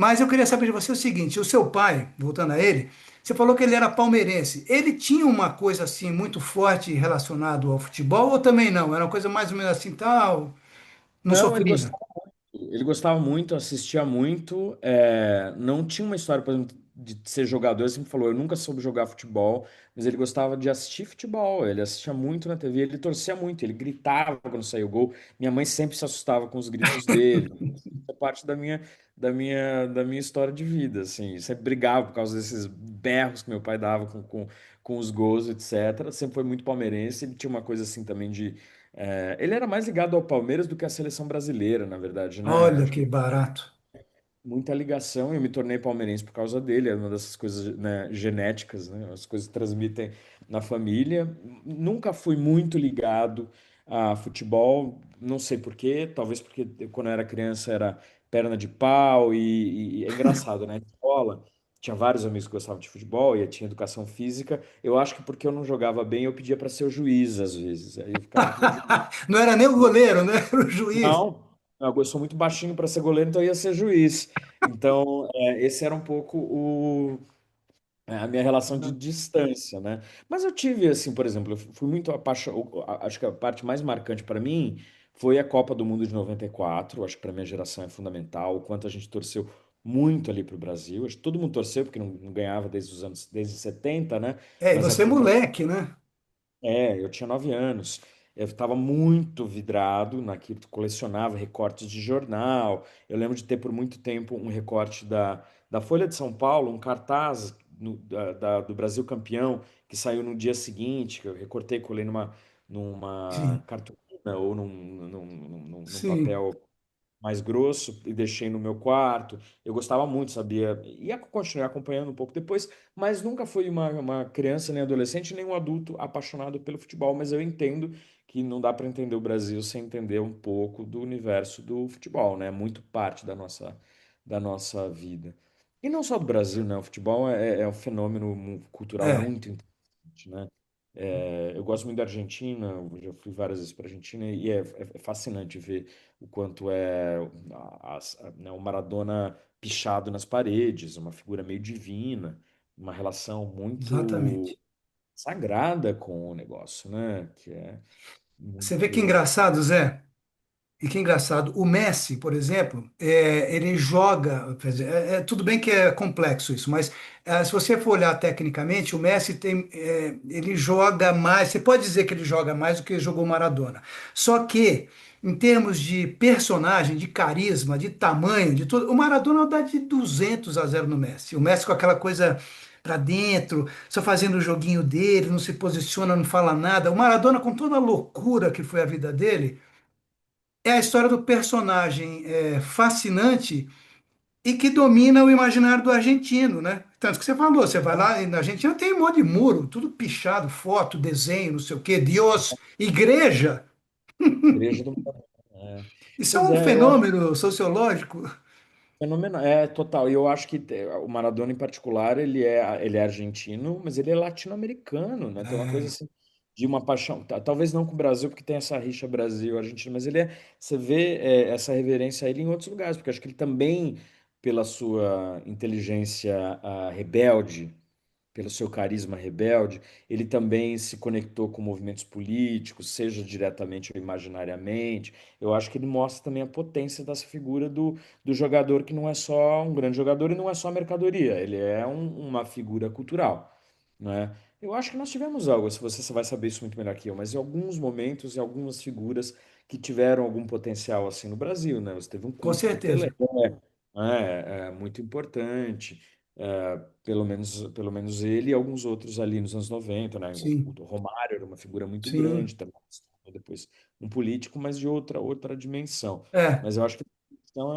Mas eu queria saber de você o seguinte: o seu pai, voltando a ele, você falou que ele era palmeirense. Ele tinha uma coisa assim muito forte relacionada ao futebol ou também não? Era uma coisa mais ou menos assim, tal, não Não, sofria. ele gostava muito, assistia muito. Não tinha uma história, por exemplo, de ser jogador. Ele sempre falou, eu nunca soube jogar futebol, mas ele gostava de assistir futebol. Ele assistia muito na TV, ele torcia muito, ele gritava quando saía o gol. Minha mãe sempre se assustava com os gritos dele. Isso é parte da minha história de vida, assim. Sempre brigava por causa desses berros que meu pai dava com os gols, etc. Sempre foi muito palmeirense. Ele tinha uma coisa assim também de ele era mais ligado ao Palmeiras do que à seleção brasileira, na verdade, né? Olha Acho que que barato. muita ligação. Eu me tornei palmeirense por causa dele. É uma dessas coisas, né, genéticas, né? As coisas transmitem na família. Nunca fui muito ligado a futebol. Não sei por quê. Talvez porque quando eu era criança era perna de pau e é engraçado, né? Na escola tinha vários amigos que gostavam de futebol e tinha educação física. Eu acho que porque eu não jogava bem, eu pedia para ser o juiz às vezes. Aí eu ficava como juiz. Não era nem o goleiro, né? Era o juiz. Não, eu sou muito baixinho para ser goleiro, então eu ia ser juiz. Então, esse era um pouco a minha relação de distância, né? Mas eu tive, assim, por exemplo, eu fui muito apaixonado. Acho que a parte mais marcante para mim foi a Copa do Mundo de 94. Acho que para minha geração é fundamental. O quanto a gente torceu muito ali para o Brasil. Acho que todo mundo torceu, porque não ganhava desde os anos, desde 70, né? É, e Mas você é moleque, né? eu tinha 9 anos. Eu estava muito vidrado naquilo, colecionava recortes de jornal. Eu lembro de ter por muito tempo um recorte da Folha de São Paulo, um cartaz do Brasil campeão, que saiu no dia seguinte, que eu recortei, colei numa Sim, cartolina ou num sim. papel mais grosso e deixei no meu quarto. Eu gostava muito, sabia? Ia continuar acompanhando um pouco depois, mas nunca fui uma criança, nem adolescente, nem um adulto apaixonado pelo futebol. Mas eu entendo que não dá para entender o Brasil sem entender um pouco do universo do futebol, né? É muito parte da nossa vida. E não só do Brasil, né? O futebol é um fenômeno cultural É, muito interessante, né? Eu gosto muito da Argentina, eu já fui várias vezes para a Argentina e é fascinante ver o quanto né, o Maradona pichado nas paredes, uma figura meio divina, uma relação muito exatamente. sagrada com o negócio, né? Que é Você vê que muito. engraçado, Zé? E que engraçado, o Messi, por exemplo, ele joga, quer dizer, tudo bem que é complexo isso, mas se você for olhar tecnicamente, o Messi ele joga mais, você pode dizer que ele joga mais do que jogou o Maradona. Só que, em termos de personagem, de carisma, de tamanho, de tudo, o Maradona dá de 200-0 no Messi. O Messi com aquela coisa para dentro, só fazendo o joguinho dele, não se posiciona, não fala nada. O Maradona, com toda a loucura que foi a vida dele, é a história do personagem fascinante e que domina o imaginário do argentino, né? Tanto que você falou, você vai lá e na Argentina tem um monte de muro, tudo pichado, foto, desenho, não sei o quê, Deus, igreja. Igreja do é. Isso é Pois um é, eu acho fenômeno sociológico. fenomenal. É total. E eu acho que o Maradona em particular, ele é argentino, mas ele é latino-americano, né? Tem uma coisa É, assim de uma paixão, talvez não com o Brasil, porque tem essa rixa Brasil-Argentina, mas você vê essa reverência a ele em outros lugares, porque acho que ele também, pela sua inteligência rebelde, pelo seu carisma rebelde, ele também se conectou com movimentos políticos, seja diretamente ou imaginariamente. Eu acho que ele mostra também a potência dessa figura do jogador que não é só um grande jogador e não é só mercadoria, ele é uma figura cultural, né? Eu acho que nós tivemos algo, se você vai saber isso muito melhor que eu, mas em alguns momentos e algumas figuras que tiveram algum potencial assim no Brasil, né? Você teve um com culto por Pelé, certeza. né? Muito importante. Pelo menos ele e alguns outros ali nos anos 90, né? O Sim, Romário era uma figura muito sim. grande também, depois um político, mas de outra dimensão. É, Mas eu acho que a questão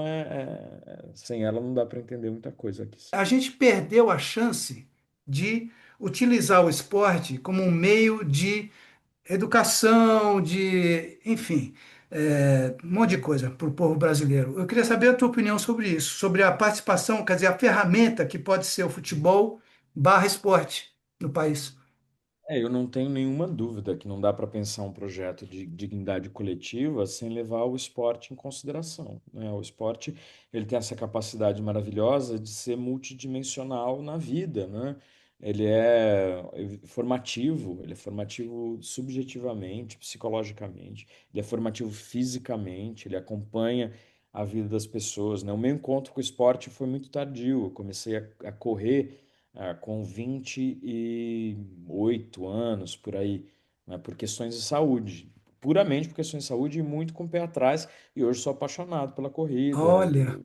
sem ela não dá para entender muita coisa aqui. a gente perdeu a chance de utilizar o esporte como um meio de educação, enfim, um monte de coisa para o povo brasileiro. Eu queria saber a tua opinião sobre isso, sobre a participação, quer dizer, a ferramenta que pode ser o futebol barra esporte no país. Eu não tenho nenhuma dúvida que não dá para pensar um projeto de dignidade coletiva sem levar o esporte em consideração, né? O esporte, ele tem essa capacidade maravilhosa de ser multidimensional na vida, né? Ele é formativo, ele é formativo subjetivamente, psicologicamente, ele é formativo fisicamente, ele acompanha a vida das pessoas, né? O meu encontro com o esporte foi muito tardio. Eu comecei a correr com 28 anos, por aí, né, por questões de saúde. Puramente por questões de saúde e muito com o pé atrás. E hoje sou apaixonado pela corrida. Olha,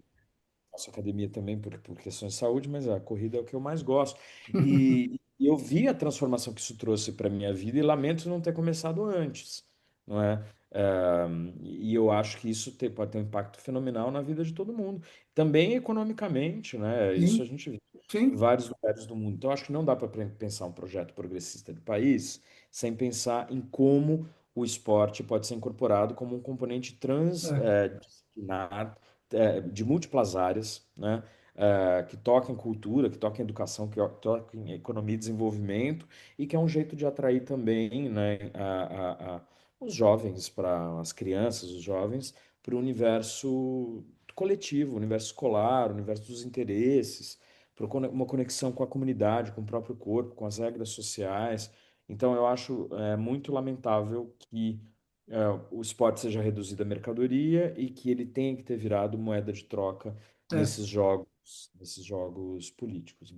Faço academia também por questões de saúde, mas a corrida é o que eu mais gosto. E eu vi a transformação que isso trouxe para a minha vida e lamento não ter começado antes, não é? Eh, e eu acho que isso pode ter um impacto fenomenal na vida de todo mundo. Também economicamente, né? Isso a sim, gente vê em sim, vários lugares do mundo. Então, eu acho que não dá para pensar um projeto progressista de país sem pensar em como o esporte pode ser incorporado como um componente é, transdisciplinar de múltiplas áreas, né? Que toca em cultura, que toca em educação, que toca em economia e desenvolvimento, e que é um jeito de atrair também, né, os jovens, para as crianças, os jovens, para o universo coletivo, o universo escolar, o universo dos interesses, para uma conexão com a comunidade, com o próprio corpo, com as regras sociais. Então, eu acho muito lamentável que o esporte seja reduzido à mercadoria e que ele tenha que ter virado moeda de troca é. nesses jogos políticos.